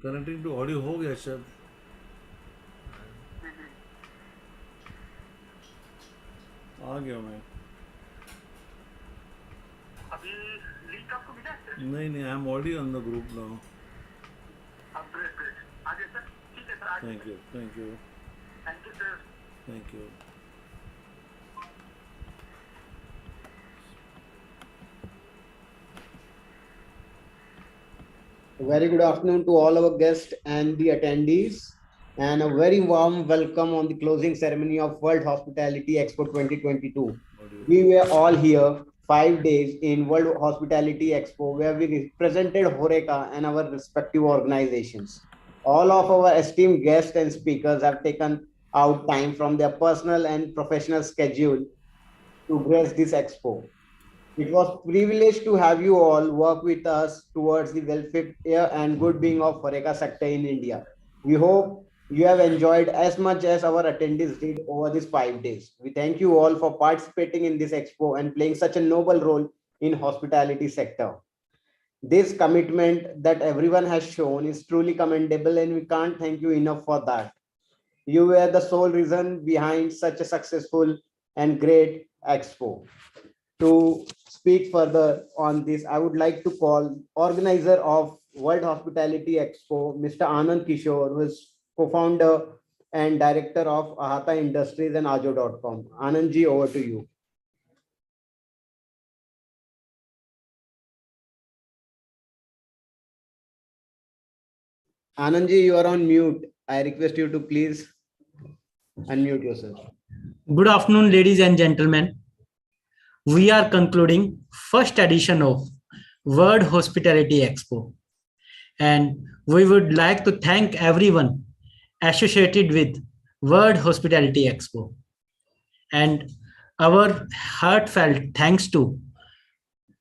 Connecting to audio हो गया sir. आ गया मैं। अभी लिंक आपको मिला है सर? नहीं, I am already on the group now. अब ग्रेट आगे सर। ठीक है सर, आगे thank you sir. Thank you. Very good afternoon to all our guests and the attendees, and a very warm welcome on the closing ceremony of World Hospitality Expo 2022. We were all here 5 days in World Hospitality Expo, where we represented Horeca and our respective organizations. All of our esteemed guests and speakers have taken out time from their personal and professional schedule to grace this expo. It was privilege to have you all work with us towards the welfare and good being of Horeca sector in India. We hope you have enjoyed as much as our attendees did over these 5 days. We thank you all for participating in this expo and playing such a noble role in hospitality sector. This commitment that everyone has shown is truly commendable, and we can't thank you enough for that. You were the sole reason behind such a successful and great expo. To speak further on this, I would like to call organizer of World Hospitality Expo, Mr. Anand Kishore, who is co-founder and director of Ahata Industries and Aajjo.com. Anand ji, over to you. Anand ji, you are on mute. I request you to please unmute yourself. Good afternoon, ladies and gentlemen. We are concluding first edition of World Hospitality Expo, and we would like to thank everyone associated with World Hospitality Expo, and our heartfelt thanks to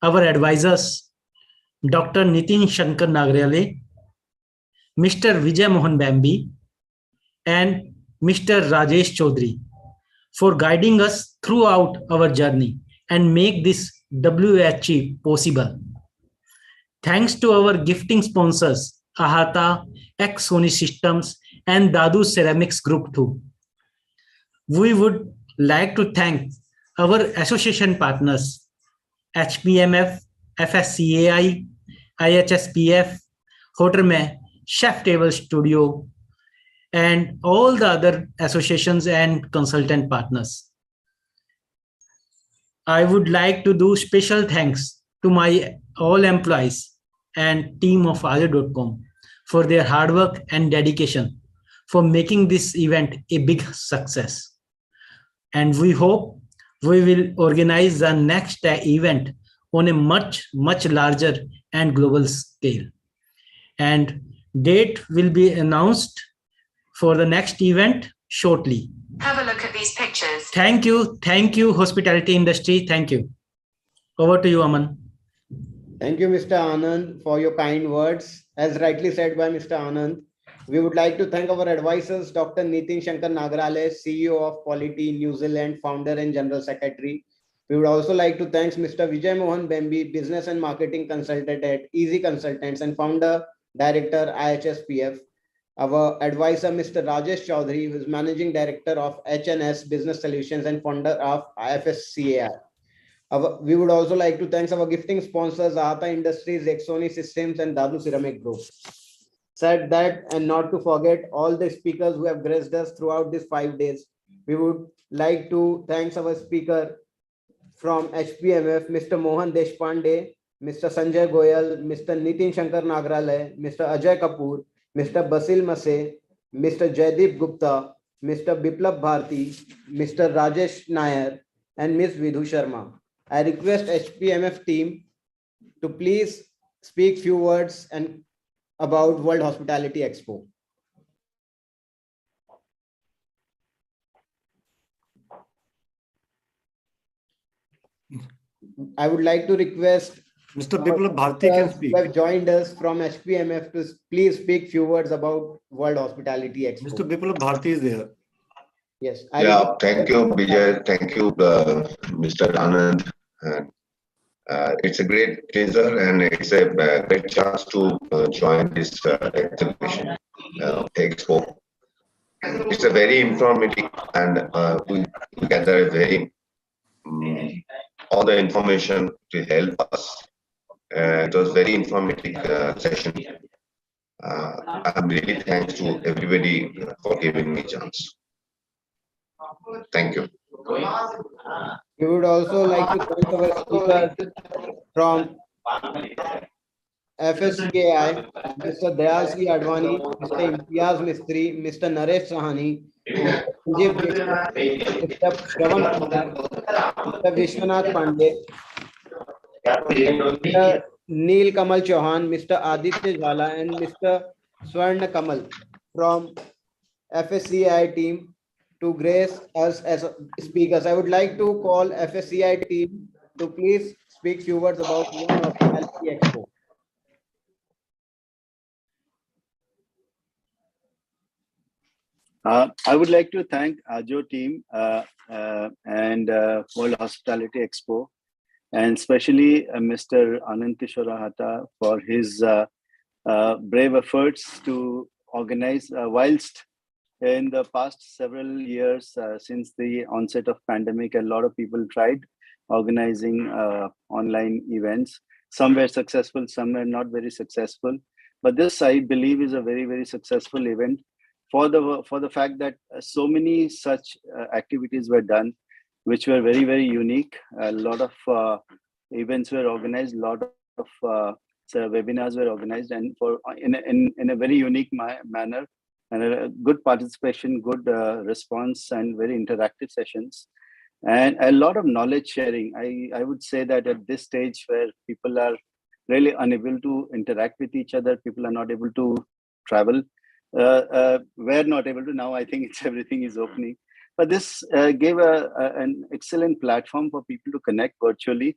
our advisors, Dr. Nitin Shankar Nagrale, Mr. Vijay Mohan Bambi, and Mr. Rajesh Chaudhary for guiding us throughout our journey and make this WHE possible. Thanks to our gifting sponsors, Ahata, X Sony Systems, and Dadu Ceramics Group too. We would like to thank our association partners, HPMF, FSCAI, IHSPF, Hoterme, Chef Table Studio, and all the other associations and consultant partners. I would like to do special thanks to my all employees and team of Aajjo.com for their hard work and dedication for making this event a big success. And we hope we will organize the next event on a much larger and global scale. And date will be announced for the next event shortly. Have a look at these pictures. Thank you, hospitality industry. Thank you. Over to you, Aman. Thank you, Mr. Anand, for your kind words. As rightly said by Mr. Anand, we would like to thank our advisors, Dr. Nitin Shankar Nagrale, CEO of Quality New Zealand, founder and general secretary. We would also like to thank Mr. Vijay Mohan Bambi, business and marketing consultant at Easy Consultants and founder, director, IHSPF. Our advisor, Mr. Rajesh Chaudhary, who is managing director of HNS Business Solutions and founder of IFSCAI. We would also like to thank our gifting sponsors, Ahata Industries, X Sony Systems, and Dadu Ceramic Group. Said that, and not to forget all the speakers who have graced us throughout these 5 days. We would like to thank our speaker from HPMF, Mr. Mohan Deshpande, Mr. Sanjay Goyal, Mr. Nitin Shankar Nagrale, Mr. Ajay Kapoor, Mr. Basil Mase, Mr. Jaideep Gupta, Mr. Biplab Bharti, Mr. Rajesh Nair, and Ms. Vidhu Sharma. I request HPMF team to please speak few words and about World Hospitality Expo. I would like to request Mr. Biplab Bharti can speak. Who have joined us from HPMF to please speak few words about World Hospitality Expo. Mr. Biplab Bharti is there. Yes. Thank you, Vijay. Thank you, Mr. Anand. And It's a great pleasure and it's a great chance to join this exhibition, expo. It's a very informative and we gather a very all the information to help us. It was very informative session. I'm really thanks to everybody for giving me chance. Thank you. We would also like to thank our speakers from FSCAI, Mr. Dayasri Advani, Mr. Imtiaz Mistri, Mr. Naresh Sahani, Mr. Sanjeev Dixit, Mr. Shravan Kumar, Mr. Vishwanath Pandey, Mr. Neil Kamal Chauhan, Mr. Aditya Jhala, and Mr. Swarna Kamal from FSCI team to grace us as speakers. I would like to call FSCI team to please speak few words about World Hospitality Expo. I would like to thank Aajjo team and World Hospitality Expo, and especially Mr. Anand Hata for his brave efforts to organize whilst in the past several years since the onset of pandemic, a lot of people tried organizing online events. Some were successful, some were not very successful. But this, I believe, is a very, very successful event for the fact that so many such activities were done, which were very, very unique. A lot of events were organized, a lot of webinars were organized, and in a very unique manner, and a good participation, good response, and very interactive sessions, and a lot of knowledge sharing. I would say that at this stage where people are really unable to interact with each other, people are not able to travel, we're not able to now. I think everything is opening, but this gave an excellent platform for people to connect virtually.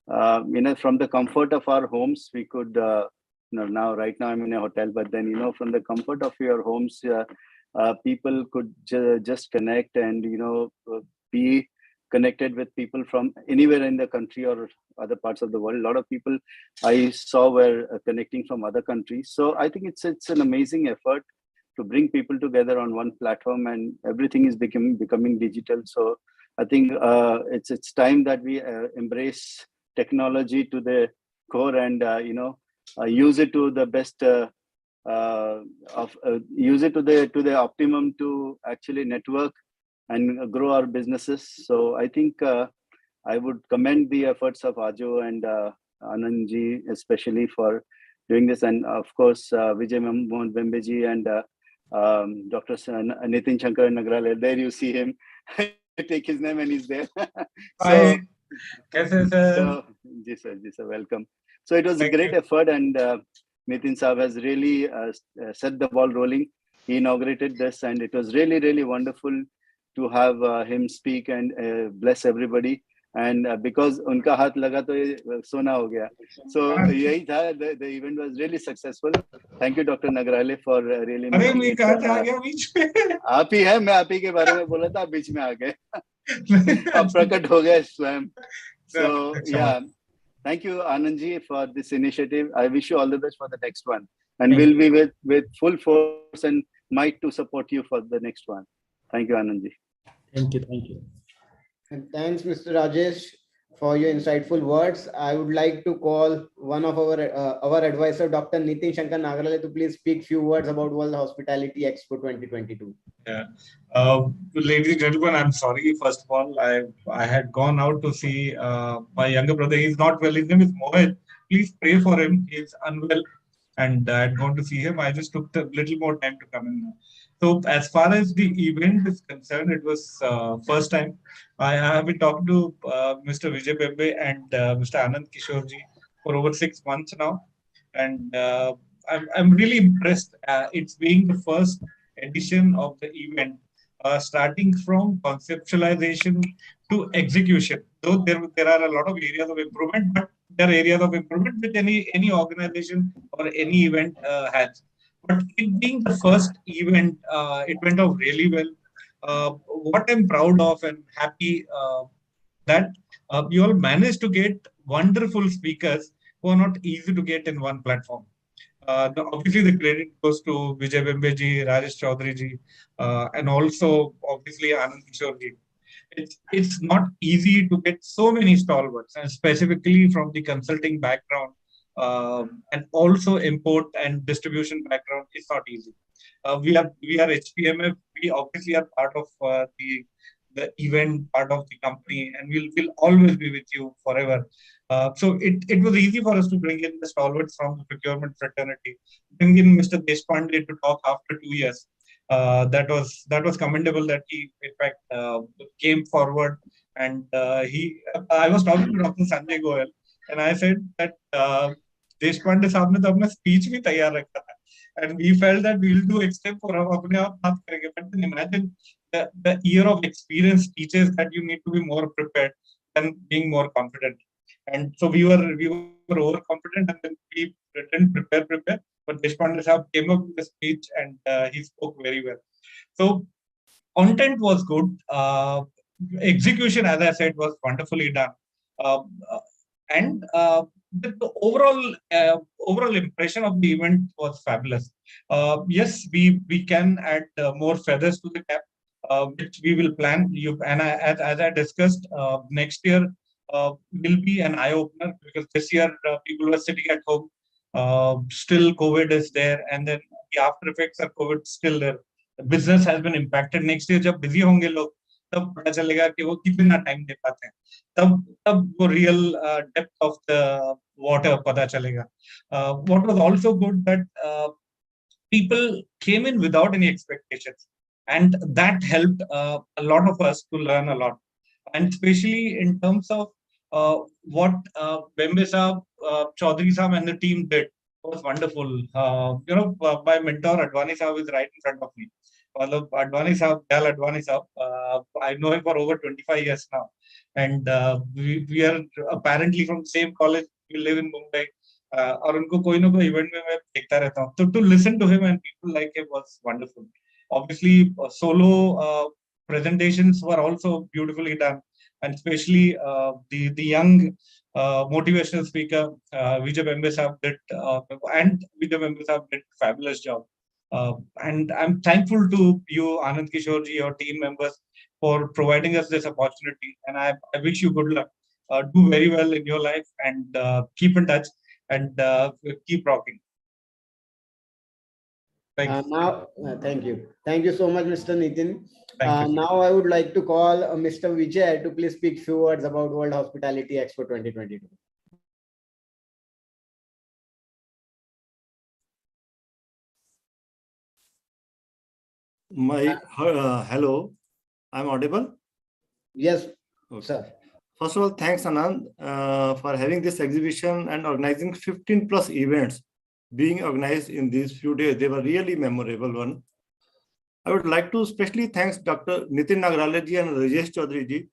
From the comfort of our homes, we could. Now, right now, I'm in a hotel, but then from the comfort of your homes, people could just connect and be connected with people from anywhere in the country or other parts of the world. A lot of people I saw were connecting from other countries. So I think it's an amazing effort to bring people together on one platform, and everything is becoming digital. So I think it's time that we embrace technology to the core and use it to the best use it to the optimum to actually network and grow our businesses. So I think I would commend the efforts of Aajjo and Anandji especially for doing this, and of course Vijay Mohan Bembeji and Dr. Nitin Shankar Nagrale. There you see him. Take his name and he's there. So, ji sir, welcome. So it was a great effort, and Nitin Saab has really set the ball rolling. He inaugurated this, and it was really, really wonderful to have him speak and bless everybody. And because unka haath laga to sona ho gaya. So yahi tha, the event was really successful. Thank you, Dr. Nagrale, for really making it. आप ही है, मैं आप ही के बारे में बोला था, आप बीच में आ गए. आप प्रकट हो गए स्वयं. So yeah. Thank you, Anandji, for this initiative. I wish you all the best for the next one. And we'll be with full force and might to support you for the next one. Thank you, Anandji. Thank you. Thank you. And thanks, Mr. Rajesh, for your insightful words. I would like to call one of our advisor, Dr. Nitin Shankar Nagarale, to please speak few words about World Hospitality Expo 2022. Yeah. Ladies and gentlemen, I'm sorry. First of all, I had gone out to see my younger brother. He's not well. His name is Mohit. Please pray for him. He's unwell, and I had gone to see him. I just took a little more time to come in. So as far as the event is concerned, it was first time. I have been talking to Mr. Vijay Bembe and Mr. Anand Kishorji for over 6 months now, and I'm really impressed. It's being the first edition of the event, starting from conceptualization to execution. Though there are a lot of areas of improvement, but there are areas of improvement which any organization or any event has. But it being the first event, it went off really well. What I'm proud of and happy that you all managed to get wonderful speakers who are not easy to get in one platform. Obviously, the credit goes to Vijay Bembeji, Rajesh Chaudhary ji, and also obviously Anand Kishore ji. It's not easy to get so many stalwarts, and specifically from the consulting background, and also import and distribution background. It's not easy. We are HPMF. We obviously are part of the event, part of the company, and we'll always be with you forever. So it was easy for us to bring in the stalwarts from the procurement fraternity, bring in Mr. Deshpande to talk after 2 years. That was commendable that he in fact came forward, and I was talking to Dr. Sanjay Goel, and I said that Deshpande साहब ने तो अपना speech भी तैयार रखा था, and we felt that we'll do extemporary, हम अपने आप बात करेंगे. But then imagine the year of experience teaches that you need to be more prepared and being more confident. And so we were overconfident, and then we didn't prepare. But Deshpande Sahab came up with a speech, and he spoke very well. So content was good. Execution, as I said, was wonderfully done. Uh, uh, and the overall impression of the event was fabulous. Yes, we can add more feathers to the cap, which we will plan. As I discussed, next year will be an eye opener, because this year people were sitting at home. Still, COVID is there, and then the after effects of COVID still there. Business has been impacted. Next year, जब busy होंगे लोग, तब पता चलेगा कि वो कितना time दे पाते हैं. तब वो real depth of the water पता चलेगा. What was also good that people came in without any expectations, and that helped a lot of us to learn a lot, and especially in terms of what Bembe Saab, Chaudhary Saab and the team did was wonderful. My mentor Advani Saab is right in front of me. Advani Saab, Dal Advani Saab, I know him for over 25 years now, and we are apparently from the same college. We live in Mumbai. और उनको कोई ना कोई event में मैं देखता रहता हूँ, तो to listen to him and people like him was wonderful. Obviously, solo presentations were also beautifully done, and especially the young motivational speaker Vijay Bembe Saab did, and Vijay Bembe Saab did fabulous job. And I'm thankful to you, Anand Kishore ji, your team members, for providing us this opportunity, and I wish you good luck. Do very well in your life, and keep in touch, and keep rocking. Thank you. Thank you. Thank you so much, Mr. Nitin. Thank you. Now I would like to call Mr. Vijay to please speak few words about World Hospitality Expo 2022. Hello, I'm audible? Yes, Okay. sir. First of all, thanks Anand for having this exhibition and organizing 15 plus events being organized in these few days. They were really memorable one. I would like to especially thanks Dr. Nitin Nagarala ji and Rajesh Chaudhary ji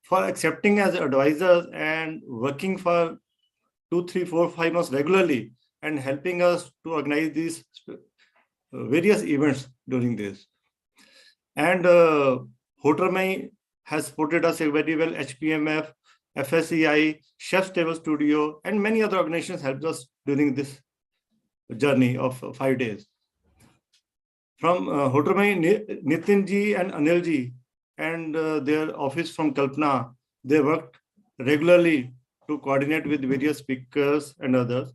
for accepting as advisors and working for 2, 3, 4, 5 months regularly and helping us to organize these various events during this. And Hotermai has supported us very well. HPMF, FSCI, Chef's Table Studio, and many other organizations helped us during this journey of 5 days. From Hotermai, Nitin ji and Anil ji and their office from Kalpana, they worked regularly to coordinate with various speakers and others.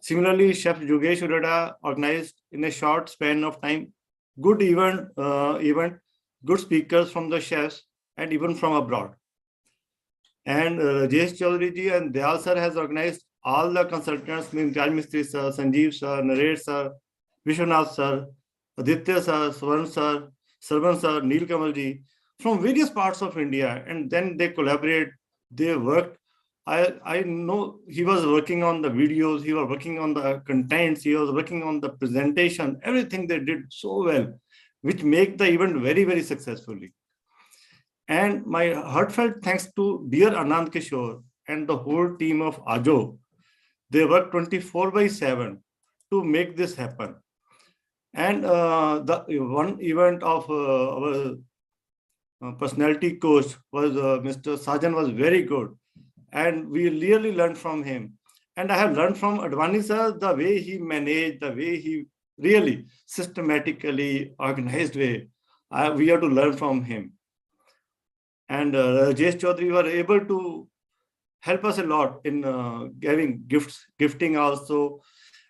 Similarly, Chef Yogesh Urada organized in a short span of time good event, good speakers from the chefs and even from abroad. And Rajesh Chaudhary ji and Dayal sir has organized all the consultants, Imtiaz Mistry sir, Sanjeev sir, Naresh sir, Vishwanath sir, Aditya sir, Swarn sir, Sarvan sir, Neel Kamal ji, from various parts of India, and then they collaborate, they worked. I know he was working on the videos, he was working on the contents, he was working on the presentation, everything they did so well, which make the event very, very successfully. And my heartfelt thanks to dear Anand Kishore and the whole team of Aajjo. They work 24/7 to make this happen. And the one event of our personality coach was Mr. Sajan was very good. and we really learned from him. And I have learned from Advani sir the way he managed, the way he really systematically organized way. We have to learn from him. And Rajesh Chaudhary were able to help us a lot in giving gifts, gifting also.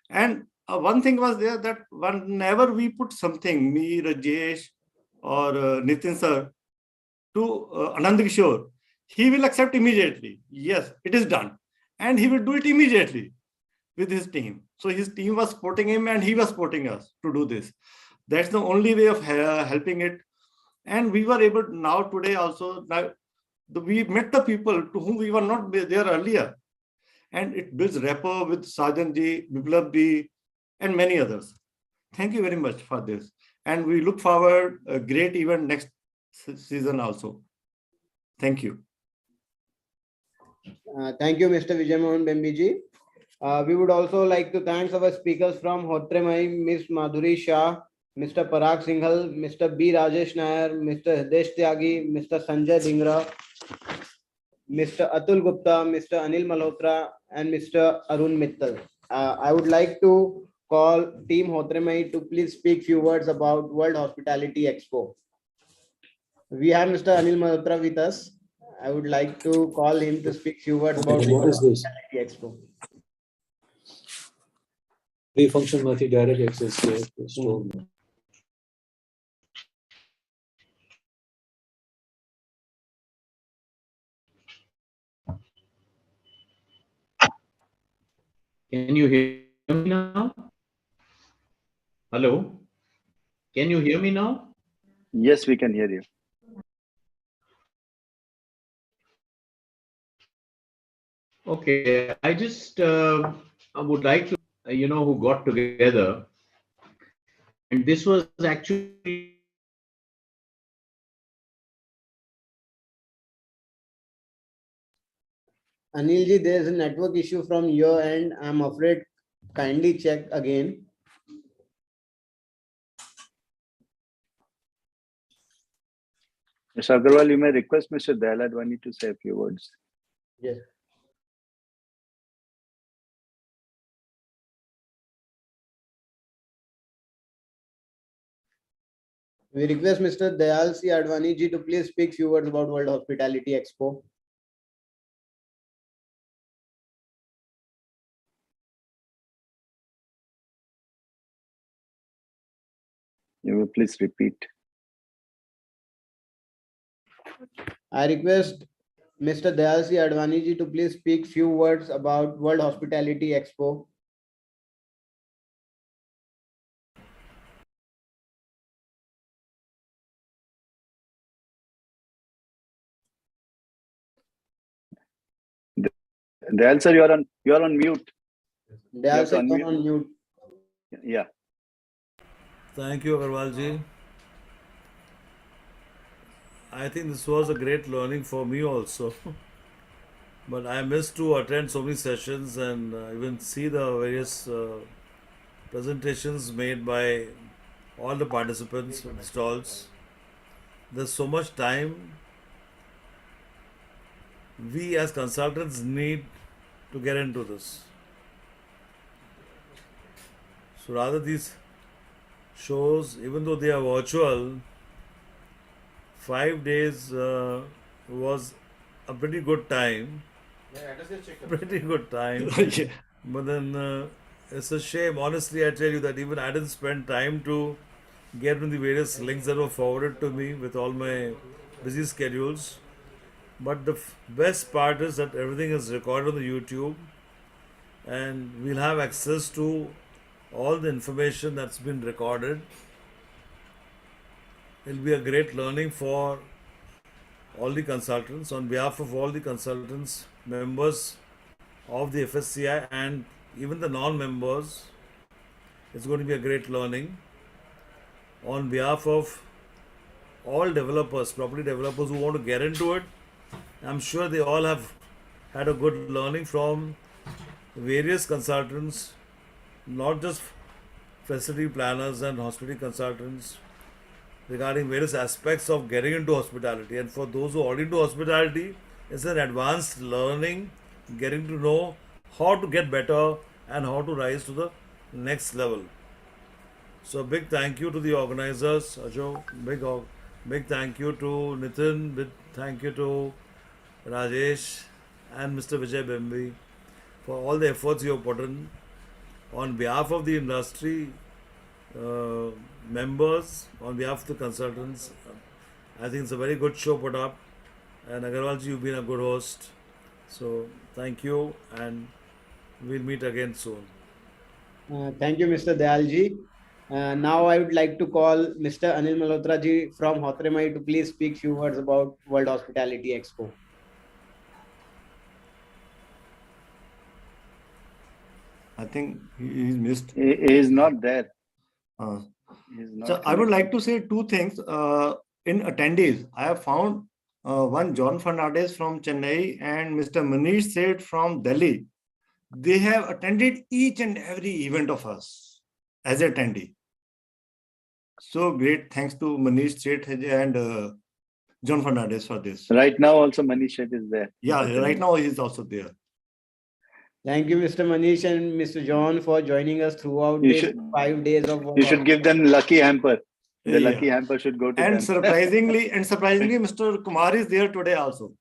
And one thing was there that whenever we put something, me, Rajesh, or Nitin sir, to Anand Kishore, he will accept immediately. Yes, it is done. And he will do it immediately with his team. So his team was supporting him and he was supporting us to do this. That's the only way of helping it. And we were able now today also, now we met the people to whom we were not there earlier. And it builds rapport with Sajan ji, Biplab ji, and many others. Thank you very much for this. And we look forward a great event next season also. Thank you. Thank you, Mr. Vijay Mohan Bembiji. We would also like to thank our speakers from Hotremai, Ms. Madhuri Shah, Mr. Parag Singhal, Mr. B. Rajesh Nair, Mr. Hitesh Tyagi, Mr. Sanjay Dhingra, Mr. Atul Gupta, Mr. Anil Malhotra, and Mr. Arun Mittal. I would like to call Team Hotremai to please speak few words about World Hospitality Expo. We have Mr. Anil Malhotra with us. I would like to call him to speak few words about What is this? Hospitality Expo. Free function માંથી direct access છે store માં. Can you hear me now? Hello? Can you hear me now? Yes, we can hear you. Okay, I just I would like to, who got together. And this was actually Anilji, there is a network issue from your end. I'm afraid. Kindly check again. Mr. Agarwal, you may request Mr. Dayal Advani to say a few words. Yes. We request Mr. Dayal C. Advani ji to please speak few words about World Hospitality Expo. You will please repeat. I request Mr. Dayal C. Advani ji to please speak few words about World Hospitality Expo. Dayal sir, you are on mute. Dayal sir, you're on mute. Yeah. Thank you, Agarwal ji. I think this was a great learning for me also. But I missed to attend so many sessions and even see the various presentations made by all the participants of the stalls. There's so much time we as consultants need to get into this. So rather these shows, even though they are virtual, 5 days was a pretty good time. Pretty good time. Yeah. But then it's a shame, honestly, I tell you that even I didn't spend time to get into the various links that were forwarded to me with all my busy schedules. But the best part is that everything is recorded on the YouTube and we'll have access to all the information that's been recorded. It'll be a great learning for all the consultants. On behalf of all the consultants, members of the FSCI and even the non-members, it's going to be a great learning. On behalf of all developers, property developers who want to get into it, I'm sure they all have had a good learning from various consultants, not just facility planners and hospitality consultants, regarding various aspects of getting into hospitality. And for those who are already into hospitality, It's an advanced learning, getting to know how to get better and how to rise to the next level. So big thank you to the organizers, Ajo. Big thank you to Nitin. Big thank you to Rajesh and Mr. Vijay Bembi for all the efforts you have put in on behalf of the industry members, on behalf of the consultants. I think it's a very good show put up, and Agarwalji, you've been a good host. So thank you, and we'll meet again soon. Thank you, Mr. Dayalji. Now I would like to call Mr. Anil Malhotra ji from Hotremai to please speak few words about World Hospitality Expo. I think he's missed. He is not there. So I would like to say two things. In attendees, I have found one John Fernandez from Chennai and Mr. Manish Seth from Delhi. They have attended each and every event of us as attendee. So great thanks to Manish Seth and John Fernandez for this. Right now also Manish Seth is there. Yeah, right now he's also there. Thank you, Mr. Manish and Mr. John, for joining us throughout You this should- 5 days of World You should give them lucky hamper. The Yeah. lucky hamper should go to And them. surprisingly, Mr. Kumar is there today also.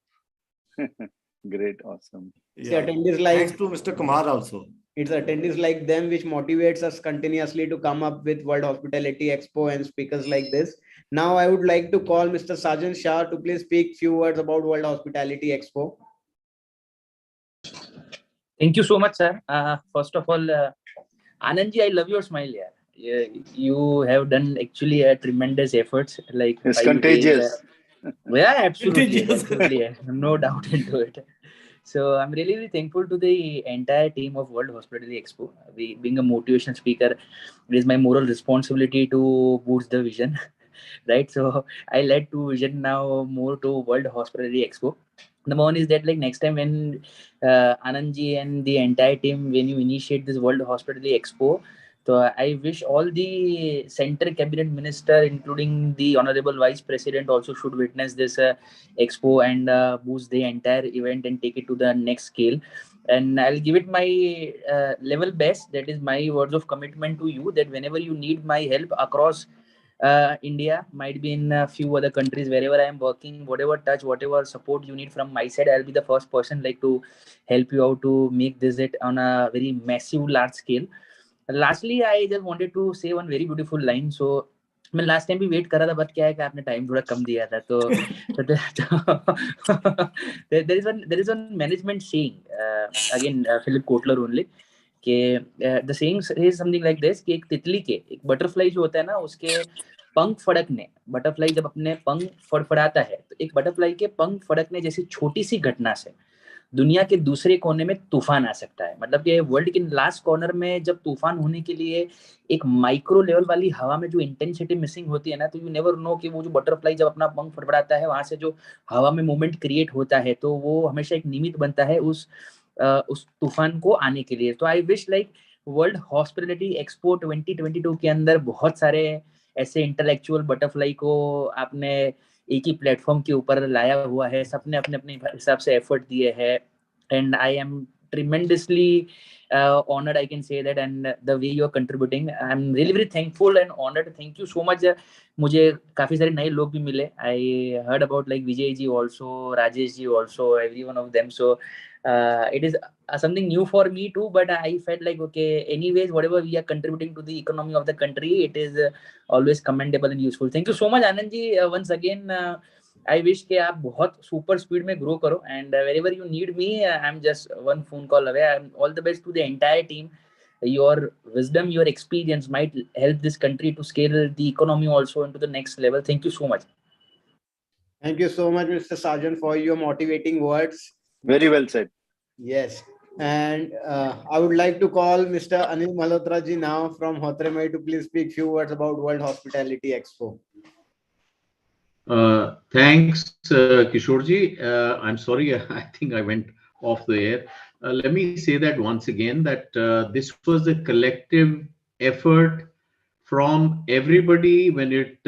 Great, awesome. See, attendees like Thanks to Mr. Kumar also. it's attendees like them which motivates us continuously to come up with World Hospitality Expo and speakers like this. Now I would like to call Mr. Sajan Shah to please speak few words about World Hospitality Expo. Thank you so much, sir. First of all, Anandji, I love your smile. Yeah, you have done actually a tremendous efforts. Like It's 5 days. contagious. Yeah, absolutely, Contagious. absolutely, no doubt into it. So I'm really, really thankful to the entire team of World Hospitality Expo. Being a motivational speaker, it is my moral responsibility to boost the vision, right? So I led to vision now more to World Hospitality Expo. Number one is that like next time when Anandji and the entire team, when you initiate this World Hospitality Expo, so I wish all the center cabinet minister, including the honorable vice president, also should witness this expo and boost the entire event and take it to the next scale. And I'll give it my level best. That is my words of commitment to you. That whenever you need my help across India, might be in a few other countries, wherever I am working, whatever touch, whatever support you need from my side, I'll be the first person like to help you out to make this it on a very massive, large scale. Lastly, I just wanted to say one very beautiful line. So मैं last time भी wait कर रहा था, but क्या है कि आपने time थोड़ा कम दिया था, तो there is one management saying, again Philip Kotler only, कि the saying is something like this कि एक तितली के, एक बटरफ्लाई जो होता है ना, उसके पंख फड़कने, बटरफ्लाई जब अपने पंख फड़फड़ाता है, तो एक बटरफ्लाई के पंख फड़कने जैसी छोटी सी घटना से दुनिया के दूसरे कोने में तूफान आ सकता है. मतलब कि वर्ल्ड के लास्ट कॉर्नर में जब तूफान होने के लिए एक माइक्रो लेवल वाली हवा में जो इंटेंसिटी मिसिंग होती है ना, तो यू नेवर नो कि वो जो बटरफ्लाई जब अपना पंख फड़फड़ाता है, वहां से जो हवा में मूवमेंट क्रिएट होता है, तो वो हमेशा एक निमित्त बनता है उस तूफान को आने के लिए. तो I wish like world hospitality expo 2022 के अंदर बहुत सारे ऐसे इंटेलेक्चुअल बटरफ्लाई को आपने एक ही प्लेटफॉर्म के ऊपर लाया हुआ है. सबने अपने अपने हिसाब से एफर्ट दिए हैं, and I am tremendously honored, I can say that, and the way you are contributing, I'm really very thankful and honored. Thank you so much. मुझे काफी सारे नए लोग भी मिले. I heard about like Vijay ji also, Rajesh ji also, every one of them. So it is something new for me too, but I felt like okay, anyways, whatever we are contributing to the economy of the country, it is always commendable and useful. Thank you so much, Anand ji, once again. I wish कि आप बहुत super speed में grow करो, and wherever you need me, I'm just one phone call away. I'm all the best to the entire team. Your wisdom, your experience might help this country to scale the economy also into the next level. Thank you so much. Thank you so much, Mr. Sajan, for your motivating words. Very well said. Yes. And I would like to call Mr. Anil Malhotra ji now from Hotremai to please speak few words about World Hospitality Expo. Thanks, Kishorji. I'm sorry, I think I went off the air. Let me say that once again, that this was a collective effort from everybody when it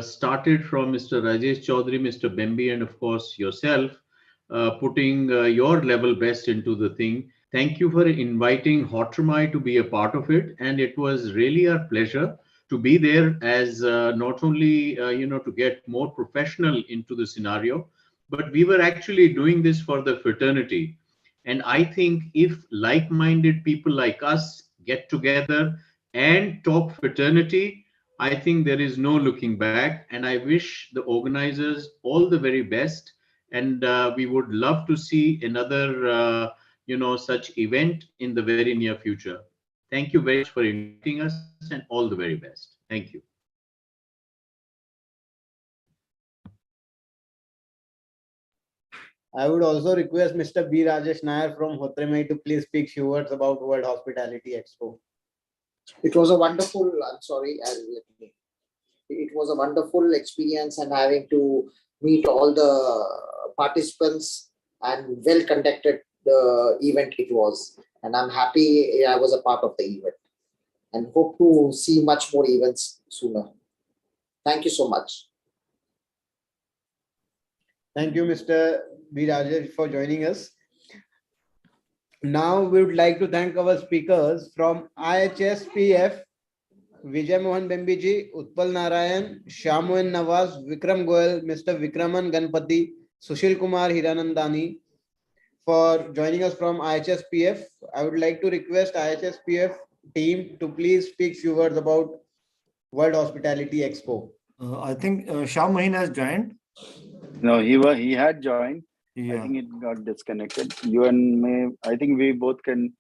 started from Mr. Rajesh Chaudhary, Mr. Bembi, and of course yourself. putting your level best into the thing. Thank you for inviting Hotramai to be a part of it. And it was really a pleasure to be there as not only, to get more professional into the scenario, but we were actually doing this for the fraternity. And I think if like-minded people like us get together and talk fraternity, I think there is no looking back. And I wish the organizers all the very best. And we would love to see another, such event in the very near future. Thank you very much for inviting us and all the very best. Thank you. I would also request Mr. B. Rajesh Nair from Hotramai to please speak few words about World Hospitality Expo. It was a wonderful, it was a wonderful experience, and having to meet all the participants, and well conducted the event it was. And I'm happy I was a part of the event, and hope to see much more events sooner. Thank you so much. Thank you, Mr. B. Rajesh, for joining us. Now we would like to thank our speakers from IHSPF, Vijay Mohan Bembiji, Utpal Narayan, Shamuan Nawaz, Vikram Goyal, Mr. Vikraman Ganpati, Sushil Kumar Hiranandani for joining us from IHSPF. I would like to request IHSPF team to please speak few words about World Hospitality Expo. I think Shah Mahin has joined. No, he had joined. Yeah. I think it got disconnected. You and me, I think we both can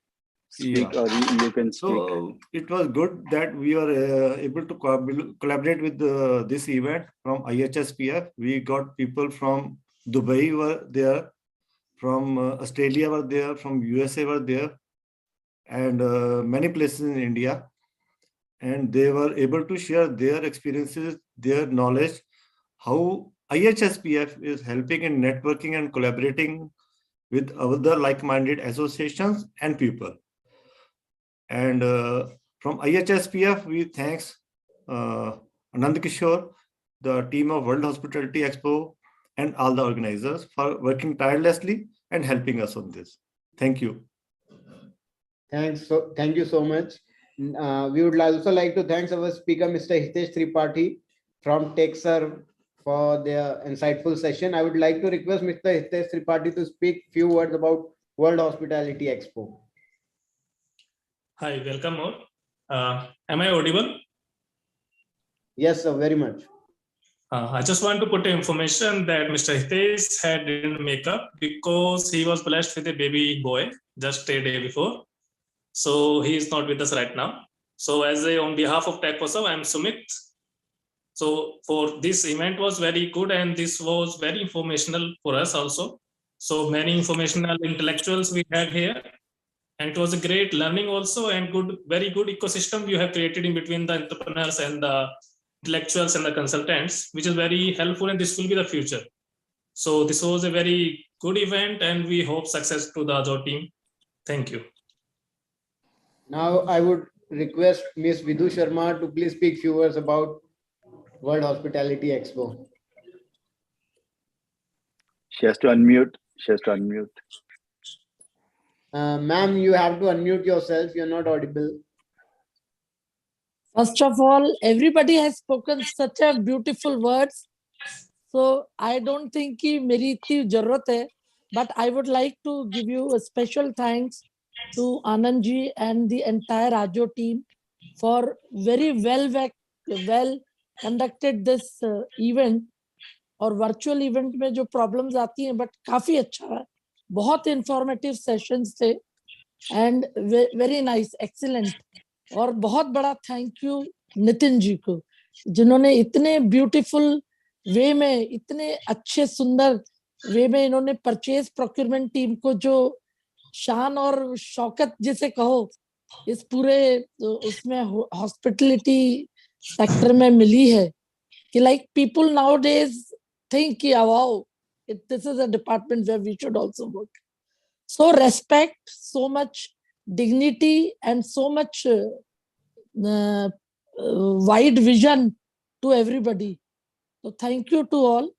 speak, Yeah. or you can speak. So it was good that we were able to collaborate with this event from IHSPF. We got people from Dubai were there, from Australia were there, from USA were there, and many places in India. And they were able to share their experiences, their knowledge, how IHSPF is helping in networking and collaborating with other like-minded associations and people. And from IHSPF, we thanks Anand Kishore, the team of World Hospitality Expo, and all the organizers for working tirelessly and helping us on this. Thank you. Thank you so much. We would also like to thank our speaker, Mr. Hitesh Tripathi from TechServe for their insightful session. I would like to request Mr. Hitesh Tripathi to speak few words about World Hospitality Expo. Hi, welcome all. Am I audible? Yes, sir, very much. I just want to put information that Mr. Hitesh didn't make up because he was blessed with a baby boy just a day before. So he is not with us right now. So on behalf of TechServe, I am Sumit. So for this event was very good, and this was very informational for us also. So many informational intellectuals we had here. And it was a great learning also, and very good ecosystem you have created in between the entrepreneurs and the intellectuals and the consultants, which is very helpful, and this will be the future. So this was a very good event, and we hope success to the Aajjo team. Thank you. Now I would request Ms. Vidhu Sharma to please speak few words about World Hospitality Expo. She has to unmute. Ma'am, you have to unmute yourself. You're not audible. First of all, everybody has spoken such a beautiful words. So I don't think कि मेरी इतनी जरूरत है, but I would like to give you a special thanks to Anand ji and the entire Aajjo team for very well conducted this event. और virtual event में जो problems आती हैं, but काफी अच्छा है, बहुत informative sessions थे, and very nice, excellent. और बहुत बड़ा थैंक यू नितिन जी को, जिन्होंने इतने ब्यूटीफुल वे में, इतने अच्छे सुंदर वे में इन्होंने परचेज प्रोक्योरमेंट टीम को जो शान और शौकत जिसे कहो इस पूरे उसमें हॉस्पिटलिटी सेक्टर में मिली है कि like people nowadays think कि wow this is a department where we should also work. So respect, so much dignity and so much wide vision to everybody. So thank you to all.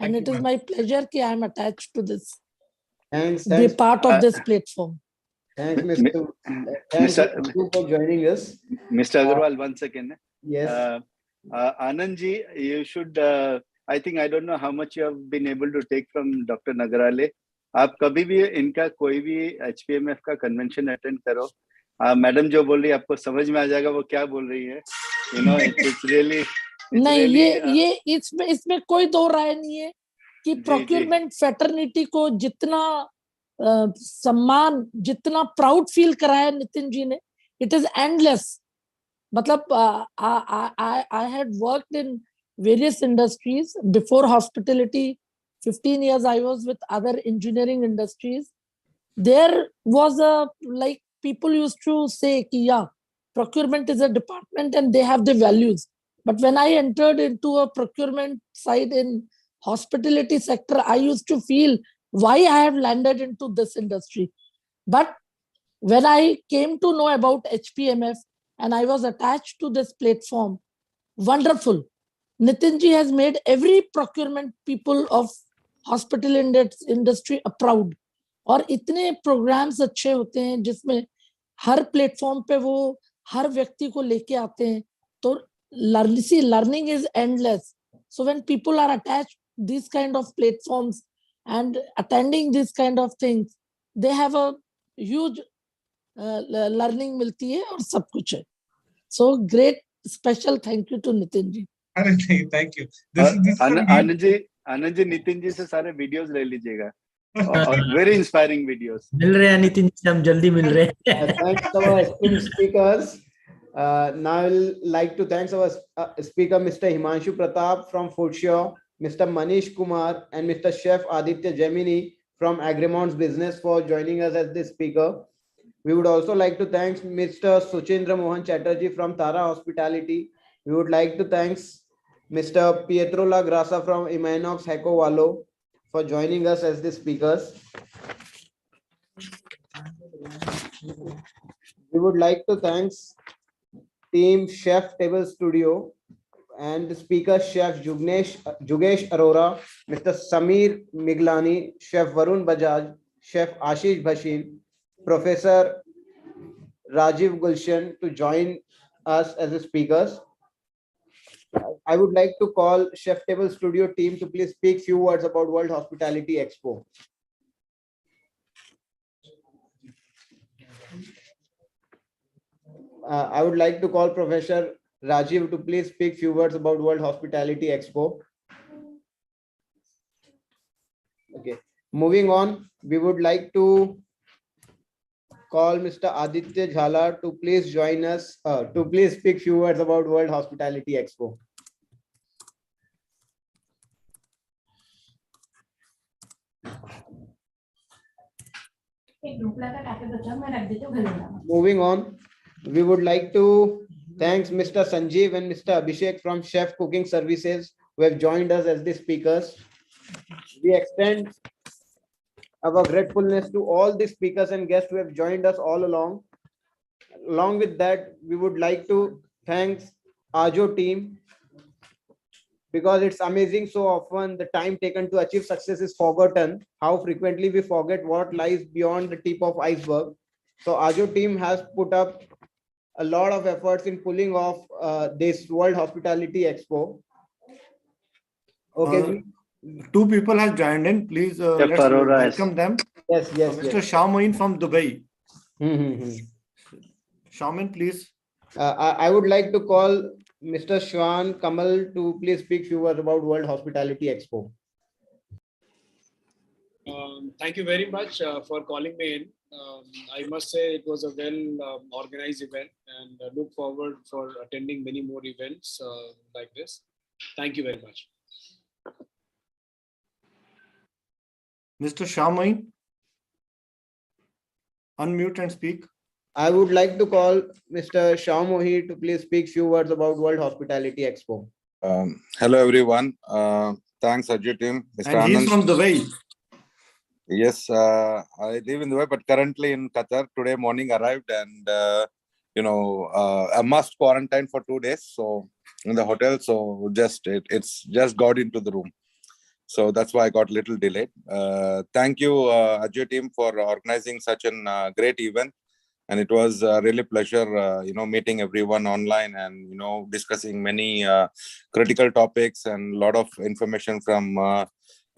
And it is my pleasure that I am attached to this. Thanks. Be part of this platform. Thanks, Mr. Thanks Mr. for joining us. Mr. Agarwal, 1 second. Yes. Anand ji, you should, I think, I don't know how much you have been able to take from Dr. Nagarale. आप कभी भी इनका कोई भी HPMF का convention attend करो, madam जो बोल रही है आपको समझ में आ जाएगा वो क्या बोल रही है. You know, it's really. नहीं, ये इसमें कोई दो राय नहीं है कि प्रोक्योरमेंट फेटर्निटी को जितना सम्मान, जितना प्राउड फील कराया नितिन जी ने, इट इज एंडलेस. मतलब I had worked in various industries before hospitality. 15 years I was with other engineering industries. There was like people used to say कि yeah, procurement is a department and they have the values. But when I entered into a procurement side in hospitality sector, I used to feel why I have landed into this industry. But when I came to know about HPMF and I was attached to this platform, wonderful. Nitin ji has made every procurement people of hospital industry proud. और इतने programmes अच्छे होते हैं जिसमें हर platform पे वो हर व्यक्ति को लेके आते हैं. तो learning is endless. So when people are attached these kind of platforms and attending these kind of things, they have a huge learning मिलती है और सब कुछ है. So great, special thank you to Nitin ji. Thank you. Anand ji Nitin ji से सारे videos ले लीजिएगा. Very inspiring videos. मिल रहे हैं नितिन जी, हम जल्दी मिल रहे हैं. Thanks to our esteemed speakers. Now I'll like to thank our speaker, Mr. Himanshu Pratap from Foodshaw, Mr. Manish Kumar, and Mr. Chef Aditya Gemini from Agrimont's Business for joining us as the speaker. We would also like to thank Mr. Suchindra Mohan Chatterjee from Tara Hospitality. We would like to thank Mr. Pietro La Grassa from Imanox Heco Valo for joining us as the speakers. We would like to thank team Chef Table Studio and the speaker Chef Jugesh Arora, Mr. Samir Miglani, Chef Varun Bajaj, Chef Ashish Bhashin, Professor Rajiv Gulshan to join us as the speakers. I would like to call Chef Table Studio team to please speak few words about World Hospitality Expo. I would like to call Professor Rajiv to please speak few words about World Hospitality Expo. Okay, moving on, we would like to call Mr. Aditya Jhala to please join us, to please speak few words about World Hospitality Expo. Moving on, we would like to thank Mr. Sanjeev and Mr. Abhishek from Chef Cooking Services who have joined us as the speakers. We extend our gratefulness to all the speakers and guests who have joined us all along. Along with that, we would like to thank Aajjo team, because it's amazing so often the time taken to achieve success is forgotten. How frequently we forget what lies beyond the tip of iceberg. So Aajjo team has put up a lot of efforts in pulling off this World Hospitality Expo. Okay. Two people have joined in. Please let's welcome them. Yes. Mr. Shaumin from Dubai. Shaumin, please. I would like to call Mr. Shwan Kamal to please speak few words about World Hospitality Expo. Thank you very much for calling me in. I must say it was a well organized event, and look forward for attending many more events like this. Thank you very much. Mr. Shaumin, unmute and speak. I would like to call Mr. Shah Mohi to please speak few words about World Hospitality Expo. Hello everyone. Thanks Aajjo team. Mr. And he's from Dubai. Yes, I live in Dubai, but currently in Qatar. Today morning arrived, and I must quarantine for 2 days. So in the hotel, so it's just got into the room. So that's why I got a little delayed. Thank you, Aajjo team, for organizing such a great event. And it was really pleasure, meeting everyone online and, discussing many critical topics and a lot of information from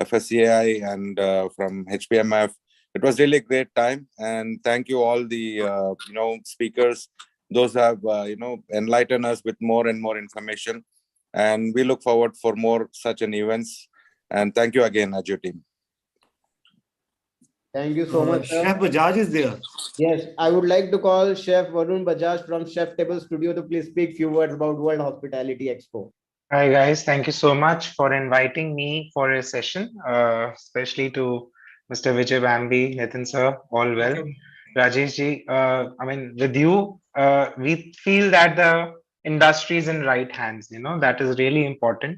FSCI and from HPMF. It was really a great time. And thank you all the, speakers. Those have, enlightened us with more and more information. And we look forward for more such an events. And thank you again, Aajjo team. Thank you so much, sir. Chef Bajaj is there. Yes, I would like to call Chef Varun Bajaj from Chef Table Studio to please speak few words about World Hospitality Expo. Hi guys, thank you so much for inviting me for a session, especially to Mr. Vijay Bambi, Nitin sir, all well. Rajesh ji, with you, we feel that the industry is in right hands, that is really important.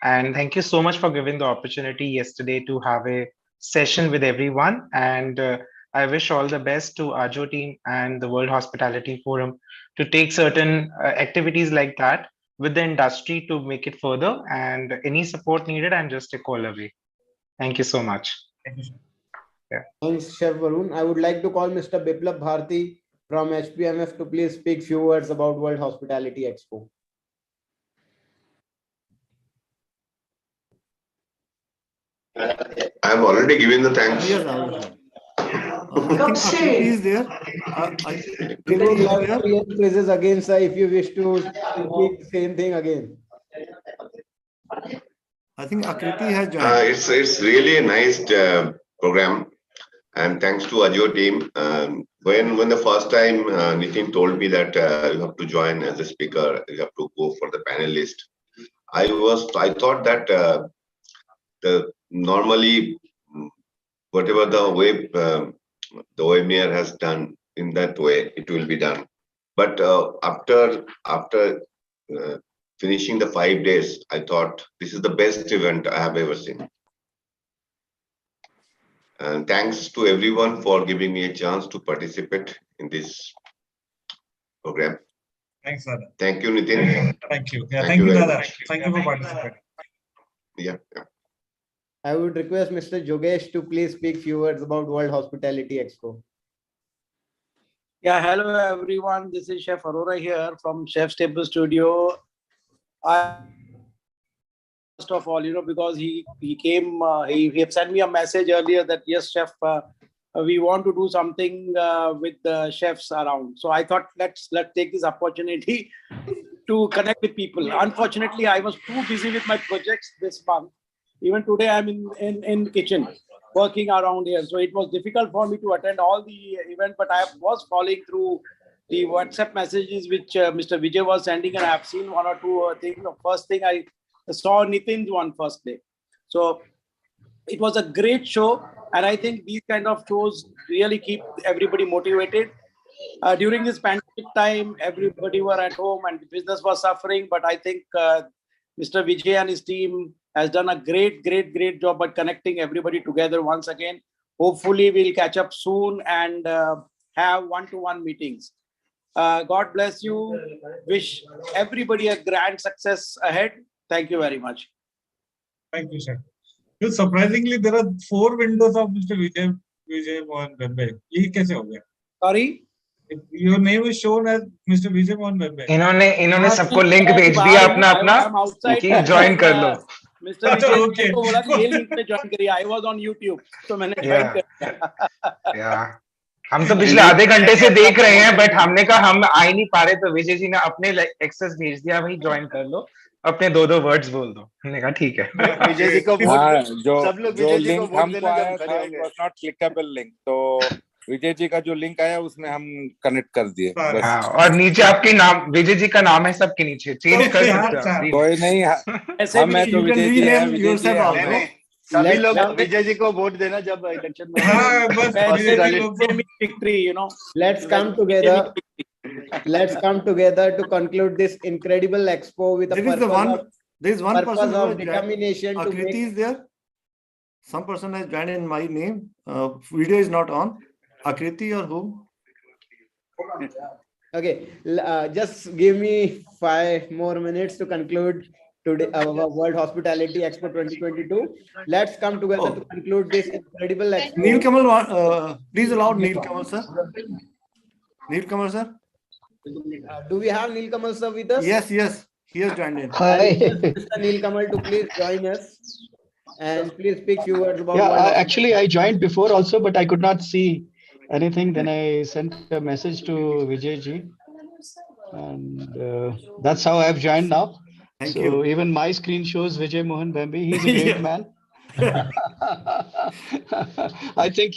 And thank you so much for giving the opportunity yesterday to have a session with everyone. And I wish all the best to Aajjo team and the World Hospitality Forum to take certain activities like that with the industry to make it further, and any support needed, I'm just a call away. Thank you so much. Yeah. Thanks, Chef Varun. I would like to call Mr. Biplab Bharti from HPMF to please speak few words about World Hospitality Expo. I've already given the thanks. Yes, I think Akriti is there. We would love to hear praises again, sir, if you wish to repeat the same thing again. I think Akriti has joined. It's really a nice program, and thanks to Aajjo team. When the first time Nitin told me that you have to join as a speaker, you have to go for the panelist. I thought that normally whatever the webinar has done in that way, it will be done. But after finishing the 5 days, I thought this is the best event I have ever seen. And thanks to everyone for giving me a chance to participate in this program. Thanks, Dada. Thank you, Nitin. Thank you. Yeah, thank you, very Dada. much. Thank you for participating. Yeah. I would request Mr. Jogesh to please speak few words about World Hospitality Expo. Yeah, hello everyone. This is Chef Aurora here from Chef's Table Studio. First of all, because he came, he had sent me a message earlier that yes, Chef, we want to do something with the chefs around. So I thought let's take this opportunity to connect with people. Unfortunately, I was too busy with my projects this month. Even today, I'm in kitchen working around here. So it was difficult for me to attend all the event, but I was following through the WhatsApp messages which Mr. Vijay was sending, and I have seen one or two things. The first thing I saw Nitin's one first day. So it was a great show. And I think these kind of shows really keep everybody motivated. During this pandemic time, everybody were at home and the business was suffering. But I think Mr. Vijay and his team has done a great job at connecting everybody together once again. Hopefully, we'll catch up soon and have one-to-one meetings. God bless you. Wish everybody a grand success ahead. Thank you very much. Thank you, sir. Surprisingly, there are 4 windows of Mr. Vijay Mohan Bembe. ये कैसे हो गया? Sorry? Your name is shown as Mr. Vijay Mohan Bembe. इन्होंने सबको link भेज दिया अपना कि ज्वाइन कर लो. Mr. Vijay को बोला कि ये लिंक पे ज्वाइन करिए. I was on YouTube, तो मैंने ज्वाइन कर दिया. हम तो पिछले आधे घंटे से देख रहे हैं, बट हमने कहा हम आ ही नहीं पा रहे, तो विजय जी ने अपने एक्सेस भेज दिया, भाई ज्वाइन कर लो, अपने 2 वर्ड्स बोल दो. हमने कहा ठीक है. विजय जी को जो लिंक हमको आया था it was not clickable link, तो विजय जी का जो लिंक आया उसमें हम कनेक्ट कर दिए. और नीचे आपके नाम, विजय जी का नाम है सबके नीचे, चेंज कर सकते हैं. कोई नहीं, हम है तो विजय जी है, विजय जी है. सभी लोग विजय जी को वोट देना जब इलेक्शन में. Victory, Let's come together to conclude this incredible expo with a purpose of determination. Akriti is there. Some person has joined in my name. Video is not on. Akriti or whom? Okay, just give me 5 more minutes to conclude today, our World Hospitality Expo 2022. Let's come together to conclude this incredible expo. Neil Kamal, please allow Neil Kamal, sir. Neil Kamal, sir. Do we have Neil Kamal, sir, with us? Yes, yes. He has joined in. I request Mr. Neil Kamal to please join us and please speak few words about. Actually, I joined before also, but I could not see anything. Then I sent a message to Vijay ji, and that's how I've joined now. Thank you. Even my screen shows Vijay Mohan Bambi. He's a great man. I think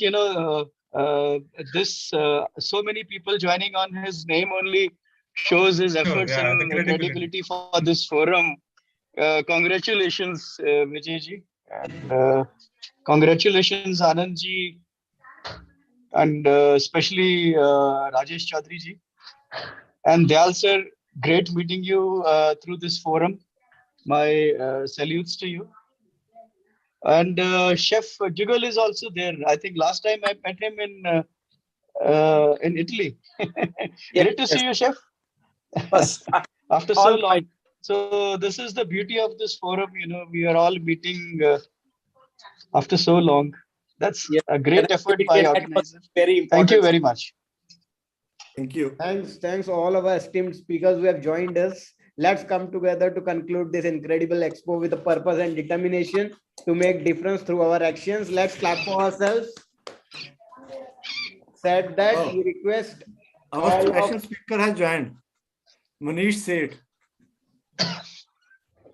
this so many people joining on his name only shows his efforts and credibility for this forum. Congratulations, Vijay ji. And congratulations, Anand ji, and especially Rajesh Chaudhary ji. And Dayal sir, great meeting you through this forum. My salutes to you. And Chef Jugal is also there. I think last time I met him in Italy. Great to see you, Chef. After so long. So this is the beauty of this forum. We are all meeting after so long. That's a great effort by organizers. Very important. Thank you very much. Thank you. Thanks all of our esteemed speakers who have joined us. Let's come together to conclude this incredible expo with a purpose and determination to make difference through our actions. Let's clap for ourselves. Said that, we request our special speaker has joined. Manish said.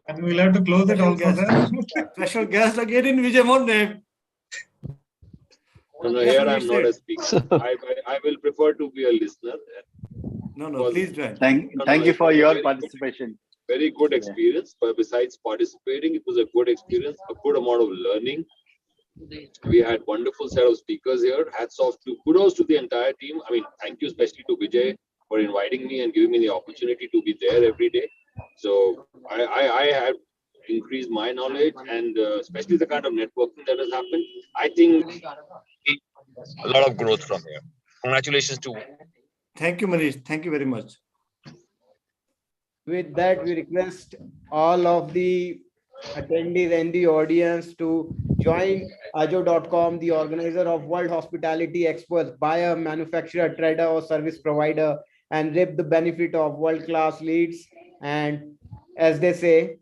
And we'll have to close it also, sir. Special guest again in Vijay Mohan name. No, here I'm not a speaker. I will prefer to be a listener. No, please join. Thank you for your participation. Very good experience. But besides participating, it was a good experience, a good amount of learning. We had wonderful set of speakers here. Kudos to the entire team. I mean, thank you especially to Vijay for inviting me and giving me the opportunity to be there every day. So I have increased my knowledge, and especially the kind of networking that has happened. I think a lot of growth from here. Congratulations to. Thank you, Manish. Thank you very much. With that, we request all of the attendees and the audience to join Aajjo.com, the organizer of World Hospitality Expo, buy a manufacturer, trader, or service provider, and reap the benefit of world-class leads. And as they say,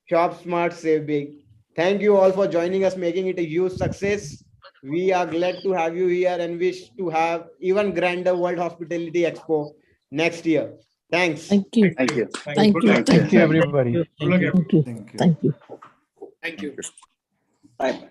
shop smart, save big. Thank you all for joining us, making it a huge success. We are glad to have you here and wish to have even grander World Hospitality Expo next year. Thanks. Thank you. Thank you. Thank you. Thank you, everybody. Thank you. Thank you. Thank you. Bye.